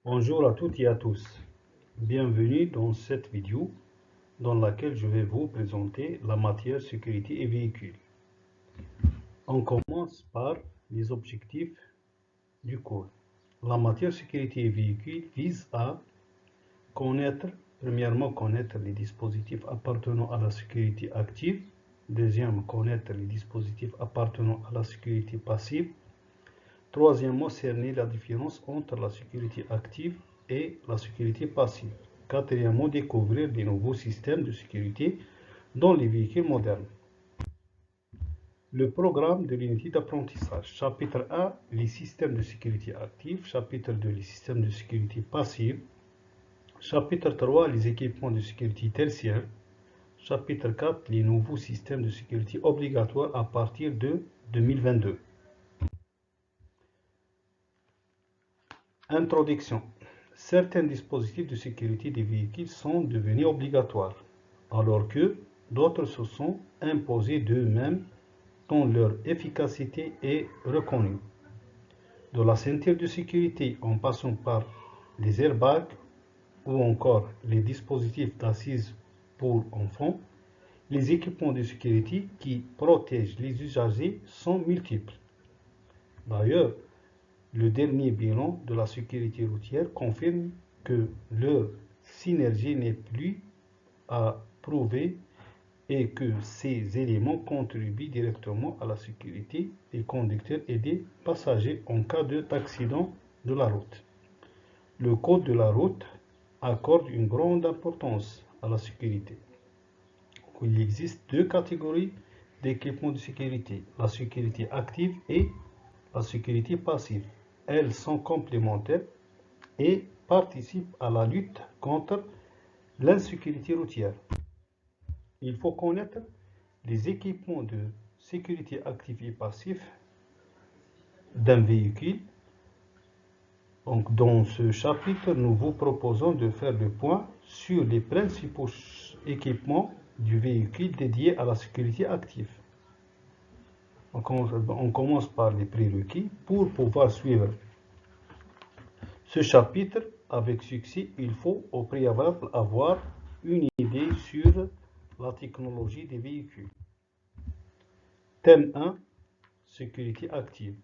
Bonjour à toutes et à tous. Bienvenue dans cette vidéo dans laquelle je vais vous présenter la matière sécurité et véhicules. On commence par les objectifs du cours. La matière sécurité et véhicules vise à premièrement connaître les dispositifs appartenant à la sécurité active, deuxièmement connaître les dispositifs appartenant à la sécurité passive, troisièmement cerner la différence entre la sécurité active et la sécurité passive. Quatrièmement, découvrir des nouveaux systèmes de sécurité dans les véhicules modernes. Le programme de l'unité d'apprentissage. Chapitre 1, les systèmes de sécurité active. Chapitre 2, les systèmes de sécurité passive. Chapitre 3, les équipements de sécurité tertiaire. Chapitre 4, les nouveaux systèmes de sécurité obligatoires à partir de 2022. Introduction. Certains dispositifs de sécurité des véhicules sont devenus obligatoires, alors que d'autres se sont imposés d'eux-mêmes dont leur efficacité est reconnue. De la ceinture de sécurité en passant par les airbags ou encore les dispositifs d'assises pour enfants, les équipements de sécurité qui protègent les usagers sont multiples. D'ailleurs, le dernier bilan de la sécurité routière confirme que leur synergie n'est plus à prouver et que ces éléments contribuent directement à la sécurité des conducteurs et des passagers en cas d'accident de la route. Le code de la route accorde une grande importance à la sécurité. Il existe deux catégories d'équipements de sécurité, la sécurité active et la sécurité passive. Elles sont complémentaires et participent à la lutte contre l'insécurité routière. Il faut connaître les équipements de sécurité active et passif d'un véhicule. Donc, dans ce chapitre, nous vous proposons de faire le point sur les principaux équipements du véhicule dédiés à la sécurité active. On commence par les prérequis. Pour pouvoir suivre ce chapitre avec succès, il faut au préalable avoir une idée sur la technologie des véhicules. Thème 1, sécurité active.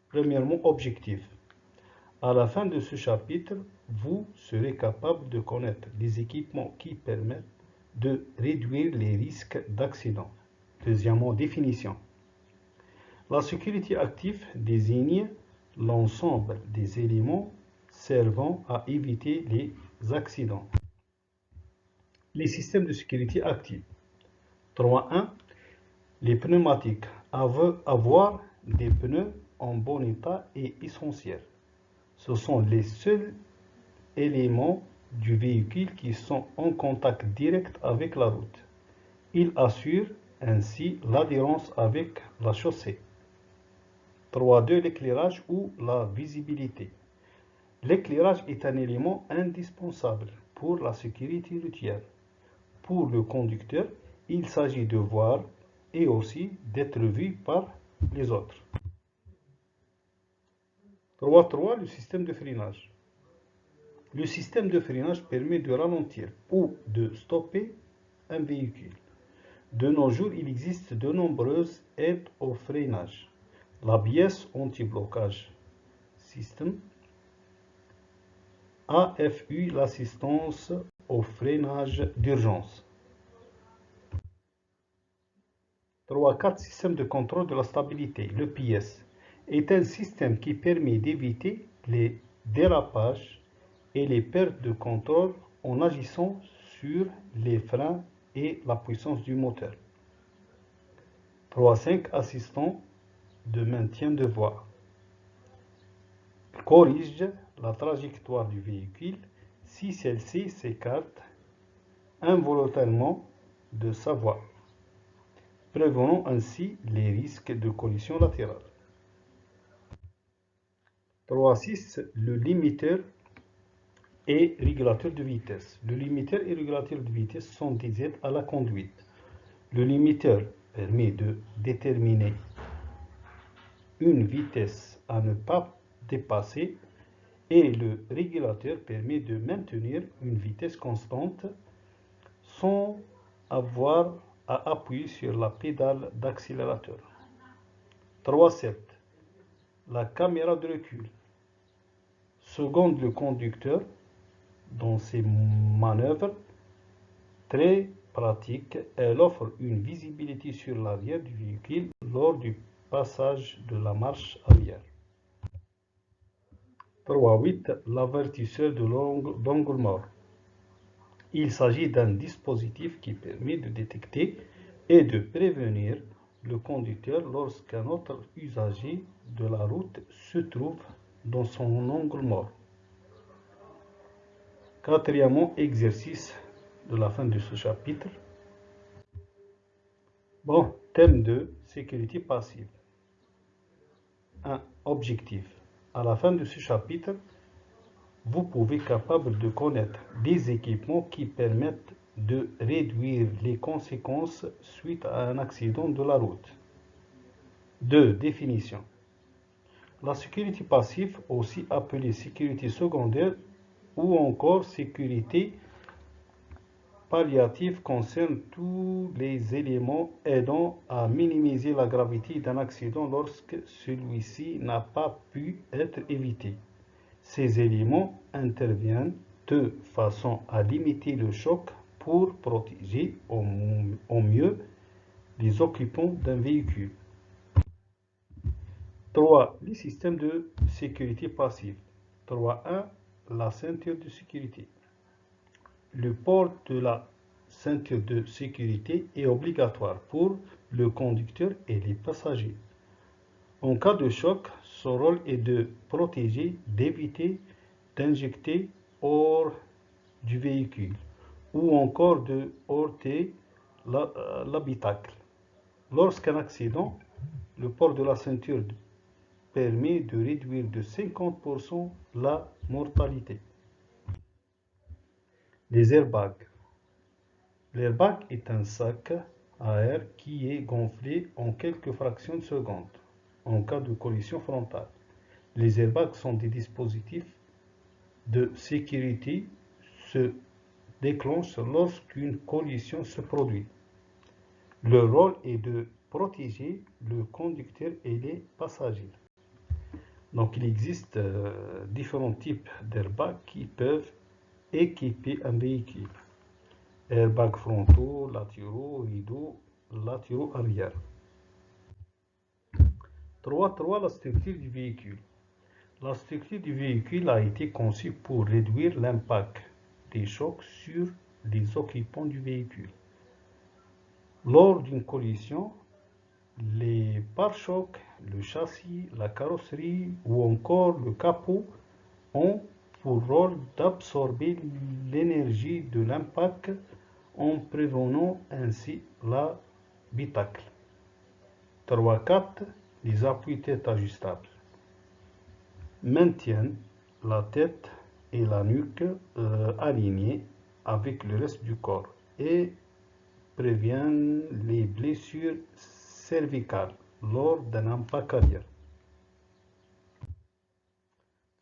Premièrement, objectif. À la fin de ce chapitre, vous serez capable de connaître les équipements qui permettent de réduire les risques d'accident. Deuxièmement, définition. La sécurité active désigne l'ensemble des éléments servant à éviter les accidents. Les systèmes de sécurité active. 3.1. Les pneumatiques. Avoir des pneus en bon état est essentiel. Ce sont les seuls éléments du véhicule qui sont en contact direct avec la route. Ils assurent ainsi l'adhérence avec la chaussée. 3.2. L'éclairage ou la visibilité. L'éclairage est un élément indispensable pour la sécurité routière. Pour le conducteur, il s'agit de voir et aussi d'être vu par les autres. 3.3. Le système de freinage. Le système de freinage permet de ralentir ou de stopper un véhicule. De nos jours, il existe de nombreuses aides au freinage. L'ABS anti-blocage system, AFU, l'assistance au freinage d'urgence. 3.4. Système de contrôle de la stabilité, le PS, est un système qui permet d'éviter les dérapages et les pertes de contrôle en agissant sur les freins et la puissance du moteur. 3.5. Assistant de maintien de voie. Corrige la trajectoire du véhicule si celle-ci s'écarte involontairement de sa voie, prévenant ainsi les risques de collision latérale. 3.6. Le limiteur et régulateur de vitesse. Le limiteur et régulateur de vitesse sont des aides à la conduite. Le limiteur permet de déterminer une vitesse à ne pas dépasser et le régulateur permet de maintenir une vitesse constante sans avoir à appuyer sur la pédale d'accélérateur. 3.7. La caméra de recul seconde le conducteur dans ses manœuvres très pratiques. Elle offre une visibilité sur l'arrière du véhicule lors du passage de la marche arrière. 3.8. L'avertisseur d'angle mort. Il s'agit d'un dispositif qui permet de détecter et de prévenir le conducteur lorsqu'un autre usager de la route se trouve dans son angle mort. Quatrièmement, exercice de la fin de ce chapitre. Bon, thème 2, sécurité passive. 1. Objectif. À la fin de ce chapitre, vous pouvez être capable de connaître des équipements qui permettent de réduire les conséquences suite à un accident de la route. 2. Définition. La sécurité passive, aussi appelée sécurité secondaire ou encore sécurité palliative, concerne tous les éléments aidant à minimiser la gravité d'un accident lorsque celui-ci n'a pas pu être évité. Ces éléments interviennent de façon à limiter le choc pour protéger au mieux les occupants d'un véhicule. 3. Les systèmes de sécurité passive. 3.1. La ceinture de sécurité. Le port de la ceinture de sécurité est obligatoire pour le conducteur et les passagers. En cas de choc, son rôle est de protéger, d'éviter d'injecter hors du véhicule ou encore de heurter l'habitacle. Lorsqu'un accident, le port de la ceinture permet de réduire de 50% la mortalité. Les airbags. L'airbag est un sac à air qui est gonflé en quelques fractions de seconde en cas de collision frontale. Les airbags sont des dispositifs de sécurité se déclenchent lorsqu'une collision se produit. Leur rôle est de protéger le conducteur et les passagers. Donc il existe différents types d'airbags qui peuvent équiper un véhicule. Airbags frontaux, latéraux, rideaux, latéraux arrière. 3.3. La structure du véhicule. La structure du véhicule a été conçue pour réduire l'impact des chocs sur les occupants du véhicule. Lors d'une collision, les pare-chocs, le châssis, la carrosserie ou encore le capot ont pour rôle d'absorber l'énergie de l'impact en prévenant ainsi l'habitacle. 3.4. Les appuis-têtes ajustables maintiennent la tête et la nuque alignées avec le reste du corps et préviennent les blessures cervicales lors d'un impact arrière.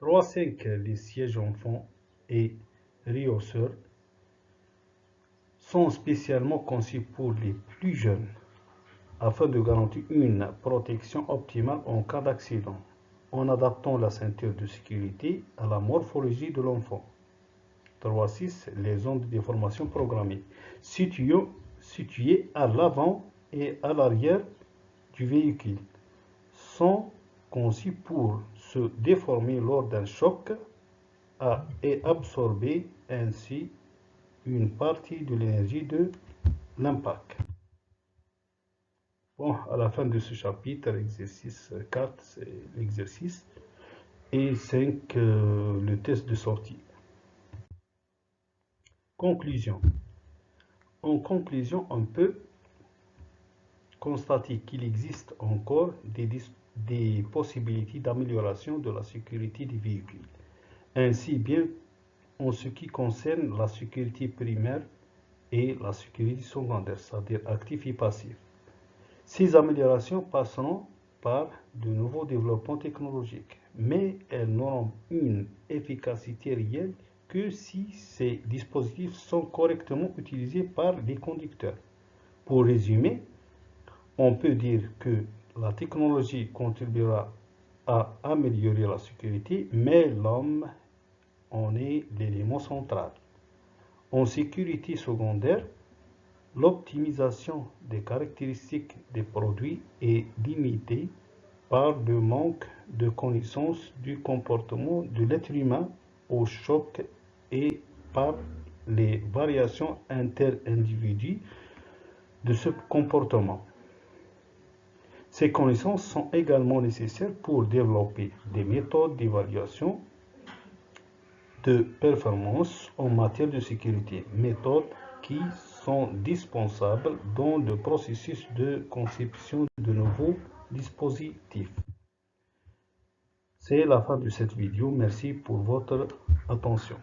3.5. Les sièges enfants et rehausseurs sont spécialement conçus pour les plus jeunes afin de garantir une protection optimale en cas d'accident, en adaptant la ceinture de sécurité à la morphologie de l'enfant. 3.6. Les zones de déformation programmées, situées à l'avant et à l'arrière du véhicule, sont conçues pour se déformer lors d'un choc et absorber ainsi une partie de l'énergie de l'impact. Bon, à la fin de ce chapitre, exercice 4, c'est l'exercice, et 5, le test de sortie. Conclusion. En conclusion, on peut constater qu'il existe encore des possibilités d'amélioration de la sécurité des véhicules, ainsi bien en ce qui concerne la sécurité primaire et la sécurité secondaire, c'est-à-dire actif et passif. Ces améliorations passeront par de nouveaux développements technologiques, mais elles n'auront une efficacité réelle que si ces dispositifs sont correctement utilisés par les conducteurs. Pour résumer, on peut dire que la technologie contribuera à améliorer la sécurité, mais l'homme en est l'élément central. En sécurité secondaire, l'optimisation des caractéristiques des produits est limitée par le manque de connaissance du comportement de l'être humain au choc et par les variations inter-individus de ce comportement. Ces connaissances sont également nécessaires pour développer des méthodes d'évaluation de performance en matière de sécurité, méthodes qui sont dispensables dans le processus de conception de nouveaux dispositifs. C'est la fin de cette vidéo. Merci pour votre attention.